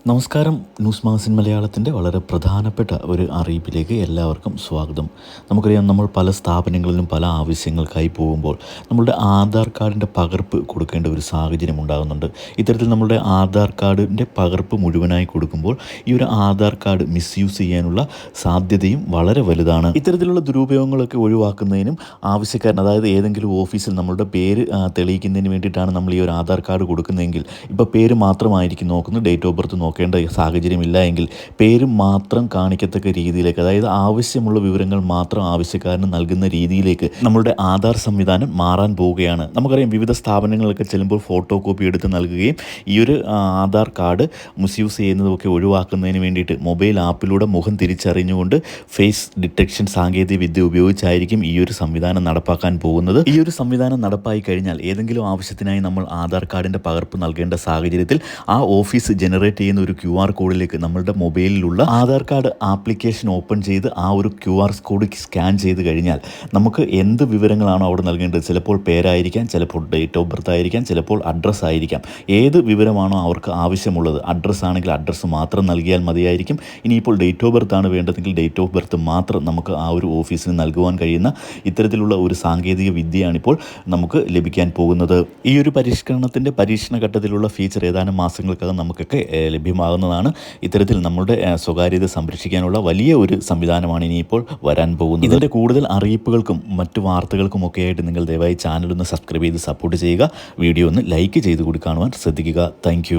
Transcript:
നമസ്കാരം. News magazine മലയാളത്തിൻ്റെ വളരെ പ്രധാനപ്പെട്ട ഒരു അറിയിപ്പിലേക്ക് എല്ലാവർക്കും സ്വാഗതം. നമുക്കറിയാം, നമ്മൾ പല സ്ഥാപനങ്ങളിലും പല ആവശ്യങ്ങൾക്കായി പോകുമ്പോൾ നമ്മളുടെ ആധാർ കാർഡിൻ്റെ പകർപ്പ് കൊടുക്കേണ്ട ഒരു സാഹചര്യം ഉണ്ടാകുന്നുണ്ട്. ഇത്തരത്തിൽ നമ്മളുടെ ആധാർ കാർഡിൻ്റെ പകർപ്പ് മുഴുവനായി കൊടുക്കുമ്പോൾ ഈ ഒരു ആധാർ കാർഡ് മിസ്യൂസ് ചെയ്യാനുള്ള സാധ്യതയും വളരെ വലുതാണ്. ഇത്തരത്തിലുള്ള ദുരുപയോഗങ്ങളൊക്കെ ഒഴിവാക്കുന്നതിനും ആവശ്യക്കാരൻ, അതായത് ഏതെങ്കിലും ഓഫീസിൽ നമ്മളുടെ പേര് തെളിയിക്കുന്നതിന് വേണ്ടിയിട്ടാണ് നമ്മൾ ഈ ഒരു ആധാർ കാർഡ് കൊടുക്കുന്നതെങ്കിൽ ഇപ്പോൾ പേര് മാത്രമായിരിക്കും നോക്കുന്നത്, ഡേറ്റ് ഓഫ് ബർത്ത് നോക്കേണ്ട സാഹചര്യമില്ല എങ്കിൽ പേര് മാത്രം കാണിക്കത്തക്ക രീതിയിലേക്ക്, അതായത് ആവശ്യമുള്ള വിവരങ്ങൾ മാത്രം ആവശ്യക്കാരന് നൽകുന്ന രീതിയിലേക്ക് നമ്മളുടെ ആധാർ സംവിധാനം മാറാൻ പോവുകയാണ്. നമുക്കറിയാം, വിവിധ സ്ഥാപനങ്ങളിലൊക്കെ ചെല്ലുമ്പോൾ ഫോട്ടോ കോപ്പി എടുത്ത് നൽകുകയും ഈ ഒരു ആധാർ കാർഡ് മിസ്യൂസ് ചെയ്യുന്നതൊക്കെ ഒഴിവാക്കുന്നതിന് വേണ്ടിയിട്ട് മൊബൈൽ ആപ്പിലൂടെ മുഖം തിരിച്ചറിഞ്ഞുകൊണ്ട് ഫേസ് ഡിറ്റക്ഷൻ സാങ്കേതിക വിദ്യ ഉപയോഗിച്ചായിരിക്കും ഈ ഒരു സംവിധാനം നടപ്പാക്കാൻ പോകുന്നത്. ഈ ഒരു സംവിധാനം നടപ്പായി കഴിഞ്ഞാൽ ഏതെങ്കിലും ആവശ്യത്തിനായി നമ്മൾ ആധാർ കാർഡിൻ്റെ പകർപ്പ് നൽകേണ്ട സാഹചര്യത്തിൽ ആ ഓഫീസ് ജനറേറ്റ് ചെയ്യുന്ന ഒരു QR കോഡിലേക്ക് നമ്മളുടെ മൊബൈലിലുള്ള ആധാർ കാർഡ് ആപ്ലിക്കേഷൻ ഓപ്പൺ ചെയ്ത് ആ ഒരു QR കോഡ് സ്കാൻ ചെയ്ത് കഴിഞ്ഞാൽ നമുക്ക് എന്ത് വിവരങ്ങളാണോ അവിടെ നൽകേണ്ടത്, ചിലപ്പോൾ പേരായിരിക്കാം, ചിലപ്പോൾ ഡേറ്റ് ഓഫ് ബർത്ത് ആയിരിക്കാം, ചിലപ്പോൾ അഡ്രസ്സ് ആയിരിക്കാം, ഏത് വിവരമാണോ അവർക്ക് ആവശ്യമുള്ളത്, അഡ്രസ്സ് ആണെങ്കിൽ അഡ്രസ്സ് മാത്രം നൽകിയാൽ മതിയായിരിക്കും. ഇനിയിപ്പോൾ ഡേറ്റ് ഓഫ് ബർത്ത് ആണ് വേണ്ടതെങ്കിൽ ഡേറ്റ് ഓഫ് ബർത്ത് മാത്രം നമുക്ക് ആ ഒരു ഓഫീസിന് നൽകുവാൻ കഴിയുന്ന ഇത്തരത്തിലുള്ള ഒരു സാങ്കേതിക വിദ്യയാണിപ്പോൾ നമുക്ക് ലഭിക്കാൻ പോകുന്നത്. ഈ ഒരു പരിഷ്കരണത്തിൻ്റെ പരീക്ഷണ ഘട്ടത്തിലുള്ള ഫീച്ചർ ഏതാനും മാസങ്ങൾക്കകം നമുക്കൊക്കെ ലഭ്യമാകുന്നതാണ്. ഇത്തരത്തിൽ നമ്മുടെ സ്വകാര്യത സംരക്ഷിക്കാനുള്ള വലിയ ഒരു സംവിധാനമാണ് ഇനിയിപ്പോൾ വരാൻ പോകുന്നത്. ഇതിൻ്റെ കൂടുതൽ അറിയിപ്പുകൾക്കും മറ്റു വാർത്തകൾക്കും ഒക്കെ ആയിട്ട് നിങ്ങൾ ദയവായി ചാനൽ ഒന്ന് സബ്സ്ക്രൈബ് ചെയ്ത് സപ്പോർട്ട് ചെയ്യുക. വീഡിയോ ഒന്ന് ലൈക്ക് ചെയ്ത് കൂടി കാണുവാൻ ശ്രദ്ധിക്കുക. താങ്ക്